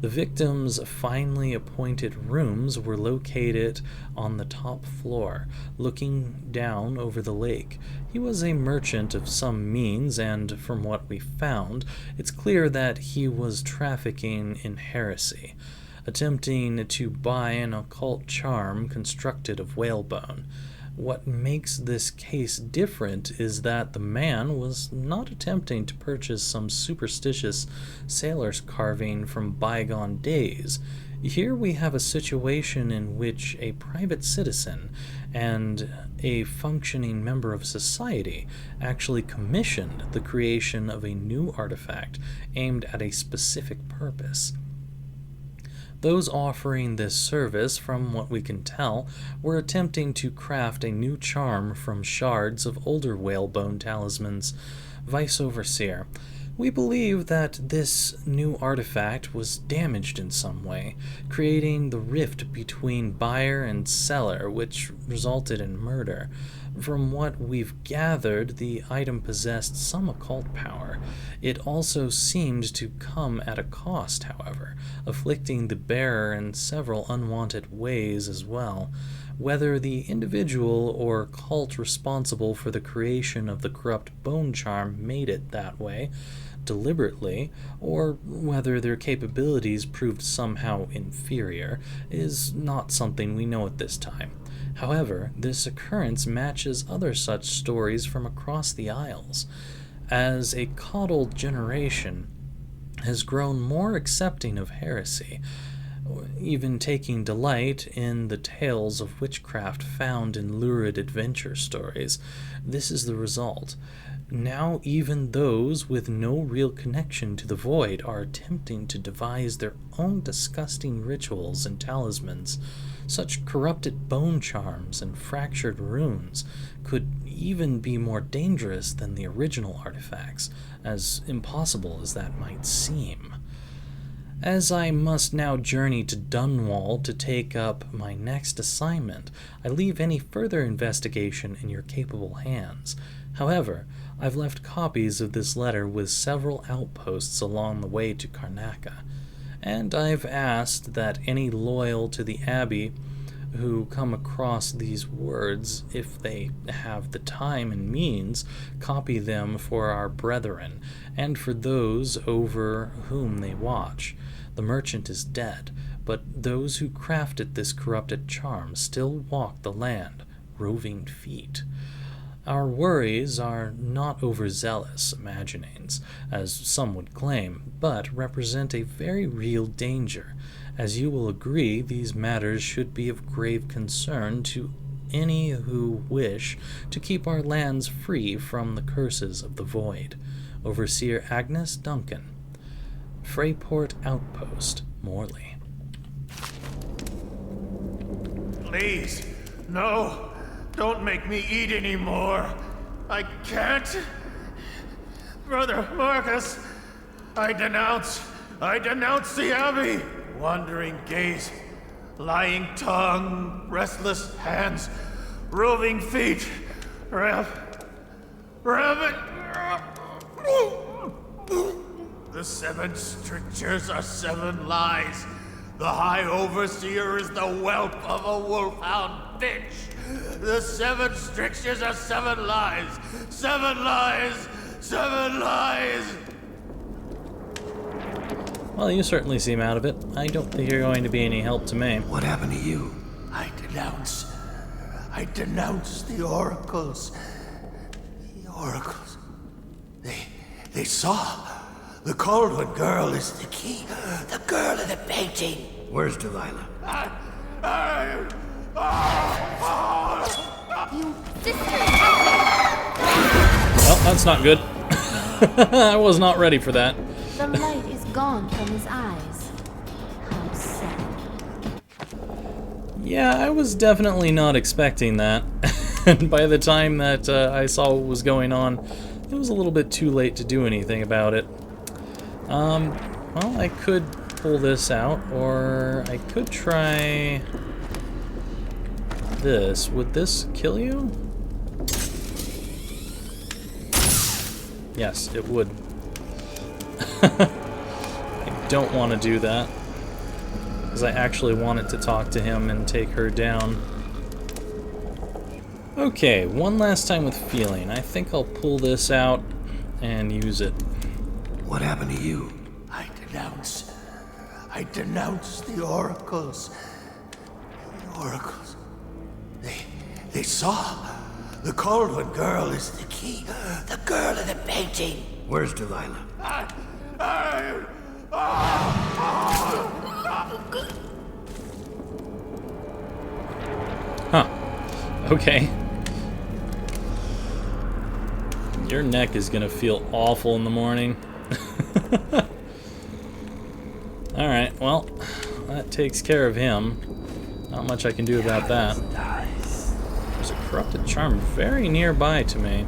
The victim's finely appointed rooms were located on the top floor, looking down over the lake. He was a merchant of some means, and from what we found, it's clear that he was trafficking in heresy, attempting to buy an occult charm constructed of whalebone. What makes this case different is that the man was not attempting to purchase some superstitious sailor's carving from bygone days. Here we have a situation in which a private citizen and a functioning member of society actually commissioned the creation of a new artifact aimed at a specific purpose. Those offering this service, from what we can tell, were attempting to craft a new charm from shards of older whalebone talismans. Vice Overseer, we believe that this new artifact was damaged in some way, creating the rift between buyer and seller, which resulted in murder. From what we've gathered, the item possessed some occult power. It also seemed to come at a cost, however, afflicting the bearer in several unwanted ways as well. Whether the individual or cult responsible for the creation of the corrupt bone charm made it that way deliberately, or whether their capabilities proved somehow inferior, is not something we know at this time. However, this occurrence matches other such stories from across the Isles, as a coddled generation has grown more accepting of heresy, even taking delight in the tales of witchcraft found in lurid adventure stories. This is the result. Now even those with no real connection to the void are attempting to devise their own disgusting rituals and talismans. Such corrupted bone charms and fractured runes could even be more dangerous than the original artifacts, as impossible as that might seem. As I must now journey to Dunwall to take up my next assignment, I leave any further investigation in your capable hands. However, I've left copies of this letter with several outposts along the way to Karnaca, and I've asked that any loyal to the Abbey who come across these words, if they have the time and means, copy them for our brethren, and for those over whom they watch. The merchant is dead, but those who crafted this corrupted charm still walk the land, roving feet. Our worries are not overzealous imaginings, as some would claim, but represent a very real danger. As you will agree, these matters should be of grave concern to any who wish to keep our lands free from the curses of the void. Overseer Agnes Duncan, Freyport Outpost, Morley. Please, no. Don't make me eat anymore. I can't. Brother Marcus, I denounce the Abbey. Wandering gaze, lying tongue, restless hands, roving feet, rabbit. The 7 strictures are 7 lies. The High Overseer is the whelp of a wolfhound bitch. The 7 strictures are 7 lies. 7 lies. 7 lies. Well, you certainly seem out of it. I don't think you're going to be any help to me. What happened to you? I denounce the oracles. The oracles. They saw. The Caldwell girl is the key. The girl in the painting. Where's Delilah? You sister! Well, that's not good. I was not ready for that. The light is gone from his eyes. How sad. Yeah, I was definitely not expecting that. And by the time that I saw what was going on, it was a little bit too late to do anything about it. Well, I could pull this out, or I could try this. Would this kill you? Yes, it would. I don't want to do that. because I actually wanted to talk to him and take her down. Okay, one last time with feeling. I think I'll pull this out and use it. What happened to you? I denounce the oracles. The oracles. They saw. The Cauldron girl is the key. The girl in the painting. Where's Delilah? Huh. Okay. Your neck is gonna feel awful in the morning. Alright, well, that takes care of him. Not much I can do about that. There's a corrupted charm very nearby to me.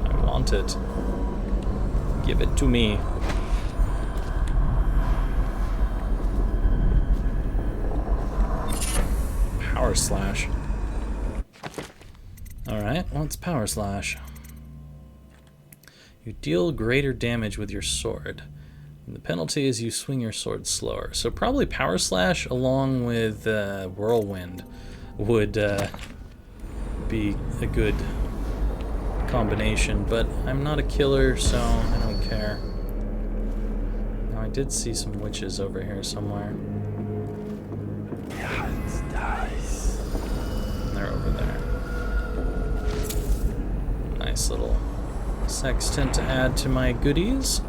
I want it. Give it to me. Power slash. Alright, what's power slash? You deal greater damage with your sword. And the penalty is you swing your sword slower. So probably power slash along with whirlwind would be a good combination. But I'm not a killer, so I don't care. Now I did see some witches over here somewhere. And they're over there. Nice little sextant to add to my goodies.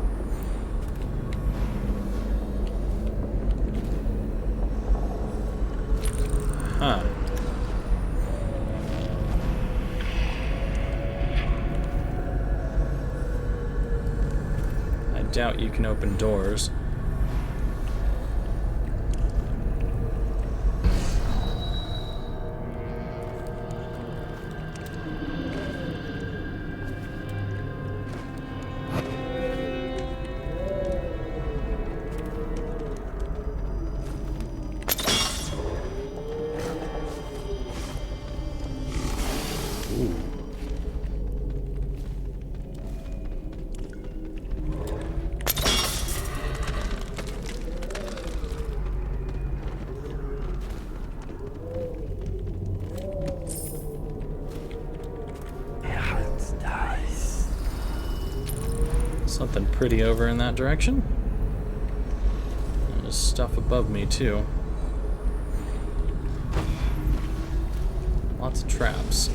Huh. I doubt you can open doors. Something pretty over in that direction. And there's stuff above me, too. Lots of traps.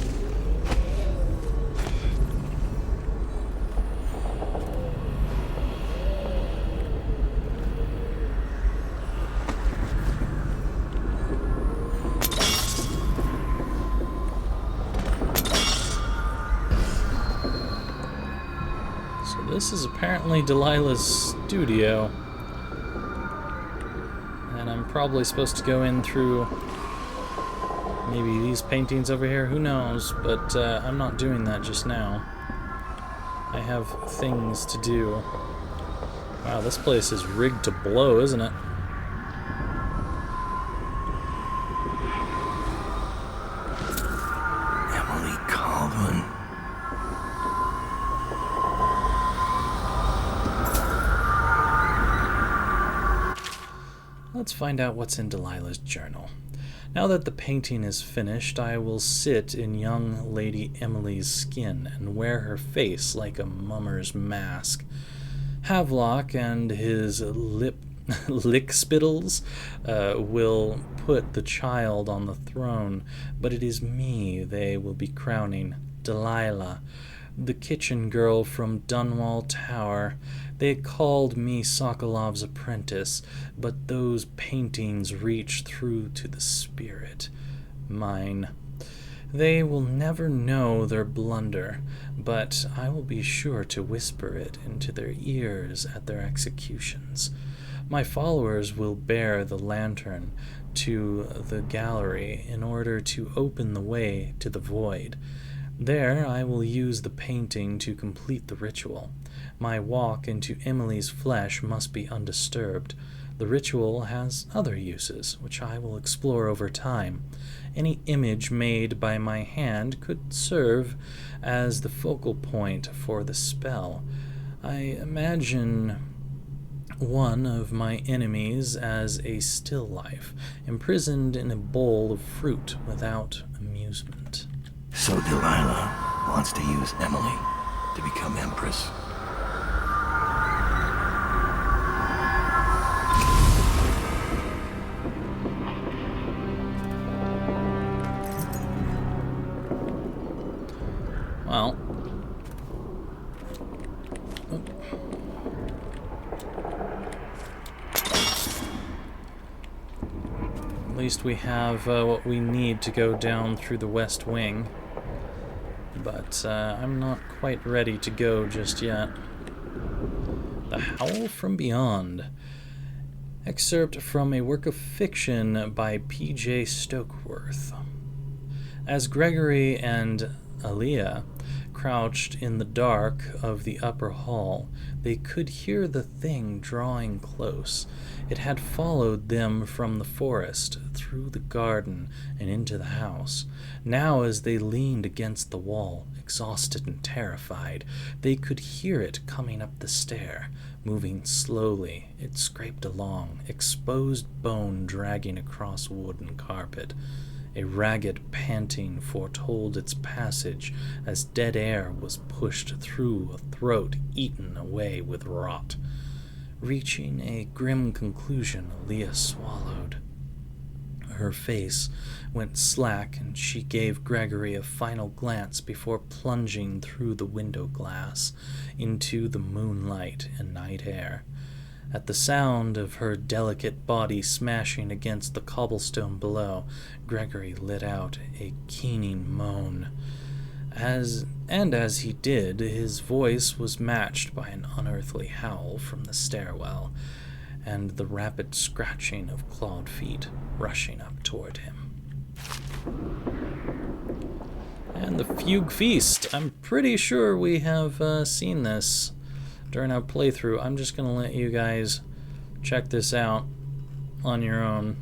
This is apparently Delilahs Studio, and I'm probably supposed to go in through maybe these paintings over here, who knows, but I'm not doing that just now. I have things to do. Wow, this place is rigged to blow, isn't it? Emily Cauldron. Let's find out what's in Delilahs Journal. Now that the painting is finished, I will sit in young Lady Emily's skin and wear her face like a mummer's mask. Havelock and his lickspittles will put the child on the throne, but it is me they will be crowning, Delilah, the kitchen girl from Dunwall Tower. They called me Sokolov's apprentice, but those paintings reach through to the spirit. Mine. They will never know their blunder, but I will be sure to whisper it into their ears at their executions. My followers will bear the lantern to the gallery in order to open the way to the void. There I will use the painting to complete the ritual. My walk into Emily's flesh must be undisturbed. The ritual has other uses, which I will explore over time. Any image made by my hand could serve as the focal point for the spell. I imagine one of my enemies as a still life, imprisoned in a bowl of fruit without amusement. So Delilah wants to use Emily to become Empress. Well, at least we have what we need to go down through the West Wing, but I'm not quite ready to go just yet. The Howl from Beyond. Excerpt from a work of fiction by P.J. Stokeworth. As Gregory and Aaliyah crouched in the dark of the upper hall, they could hear the thing drawing close. It had followed them from the forest, through the garden, and into the house. Now, as they leaned against the wall, exhausted and terrified, they could hear it coming up the stair. Moving slowly, it scraped along, exposed bone dragging across wooden carpet. A ragged panting foretold its passage as dead air was pushed through a throat eaten away with rot. Reaching a grim conclusion, Aaliyah swallowed. Her face went slack, and she gave Gregory a final glance before plunging through the window glass into the moonlight and night air. At the sound of her delicate body smashing against the cobblestone below, Gregory let out a keening moan. As he did, his voice was matched by an unearthly howl from the stairwell, and the rapid scratching of clawed feet rushing up toward him. And the Fugue Feast. I'm pretty sure we have seen this during our playthrough. I'm just going to let you guys check this out on your own.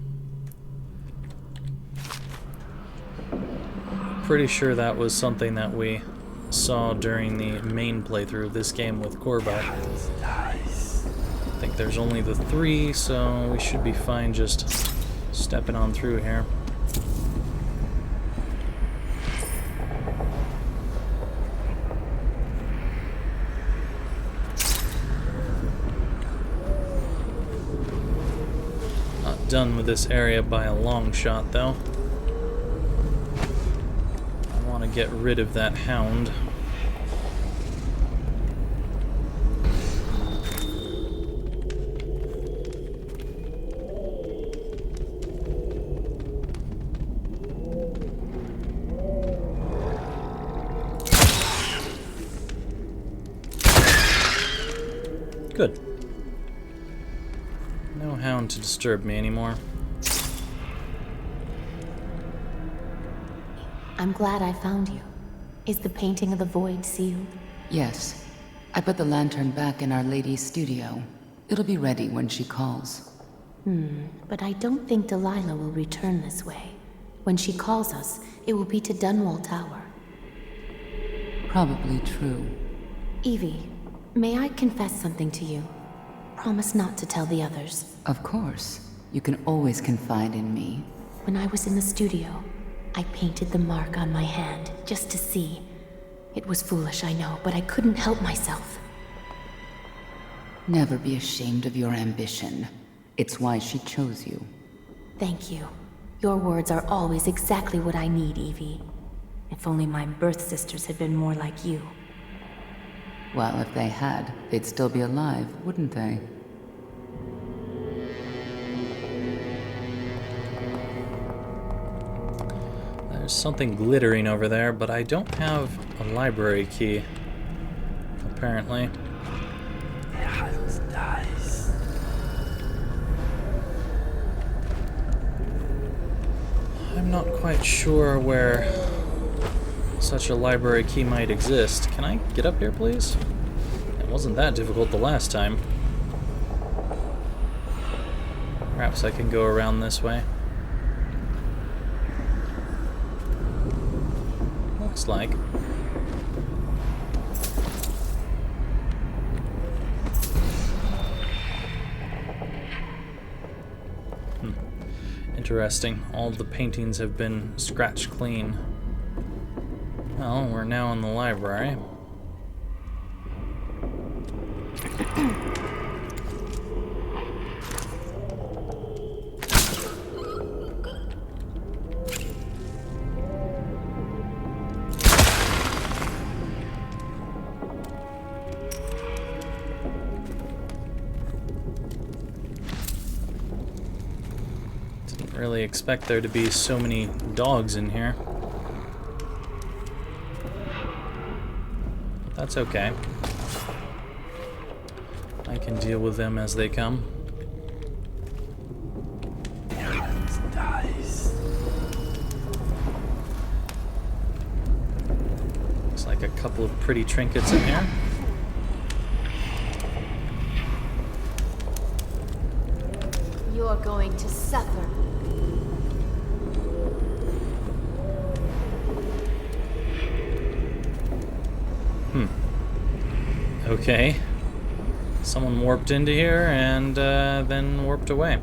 Pretty sure that was something that we saw during the main playthrough of this game with Corba. I think there's only the 3, so we should be fine just stepping on through here. Done with this area by a long shot, though. I want to get rid of that hound. Good. No hound to disturb me anymore. I'm glad I found you. Is the painting of the void sealed? Yes. I put the lantern back in Our Lady's studio. It'll be ready when she calls. But I don't think Delilah will return this way. When she calls us, it will be to Dunwall Tower. Probably true. Evie, may I confess something to you? Promise not to tell the others. Of course. You can always confide in me. When I was in the studio, I painted the mark on my hand, just to see. It was foolish, I know, but I couldn't help myself. Never be ashamed of your ambition. It's why she chose you. Thank you. Your words are always exactly what I need, Evie. If only my birth sisters had been more like you. Well, if they had, they'd still be alive, wouldn't they? There's something glittering over there, but I don't have a library key, apparently. I'm not quite sure where such a library key might exist. Can I get up here, please? It wasn't that difficult the last time. Perhaps I can go around this way. Looks like. Interesting. All the paintings have been scratched clean. Well, we're now in the library. Really expect there to be so many dogs in here. That's okay. I can deal with them as they come. Looks like a couple of pretty trinkets in here. You're going to suffer. Okay. Someone warped into here and then warped away.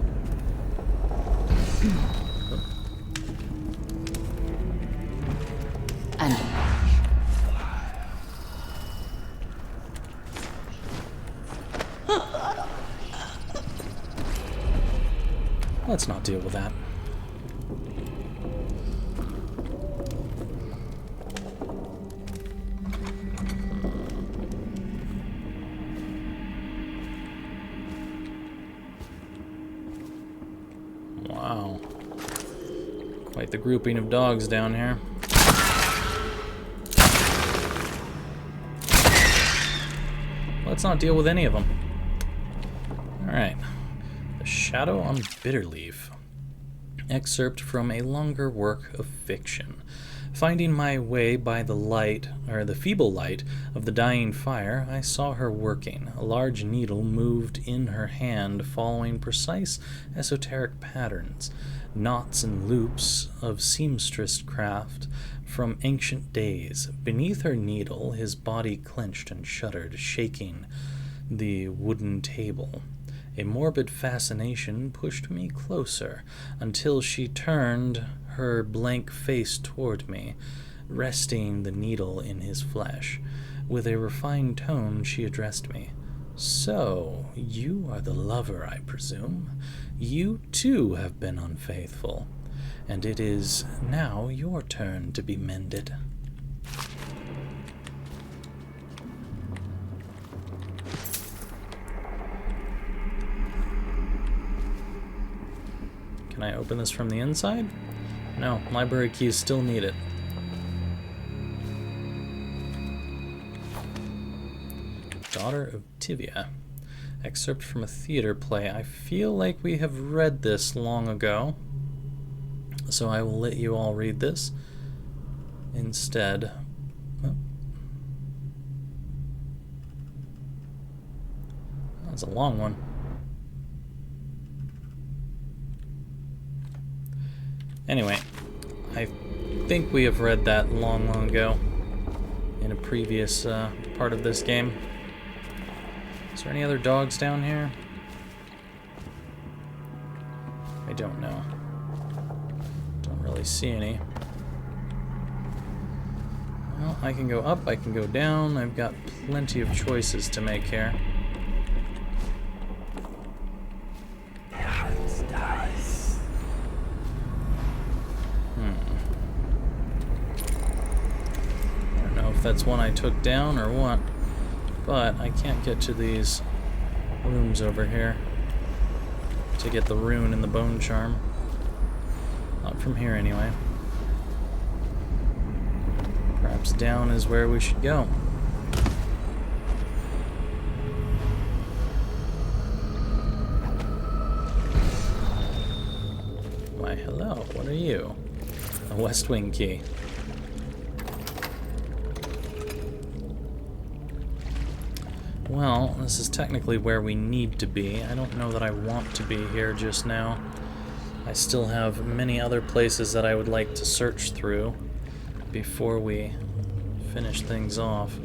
And let's not deal with that. Wow. Quite the grouping of dogs down here. Let's not deal with any of them. Alright. The Shadow on Bitterleaf. Excerpt from a longer work of fiction. Finding my way by the light, or the feeble light, of the dying fire, I saw her working. A large needle moved in her hand, following precise esoteric patterns, knots and loops of seamstress craft from ancient days. Beneath her needle, his body clenched and shuddered, shaking the wooden table. A morbid fascination pushed me closer, until she turned her blank face toward me, resting the needle in his flesh. With a refined tone, she addressed me. "So, you are the lover, I presume. You, too, have been unfaithful, and it is now your turn to be mended." Can I open this from the inside? No, library keys still need it. Daughter of Tibia. Excerpt from a theater play. I feel like we have read this long ago, so I will let you all read this instead. Oh. That's a long one. Anyway, I think we have read that long ago in a previous part of this game. Is there any other dogs down here? I don't know. Don't really see any. Well, I can go up, I can go down. I've got plenty of choices to make here. That's one I took down or what, but I can't get to these rooms over here to get the rune and the bone charm. Not from here anyway. Perhaps down is where we should go. Why, hello, what are you? A West Wing key. Well, this is technically where we need to be. I don't know that I want to be here just now. I still have many other places that I would like to search through before we finish things off.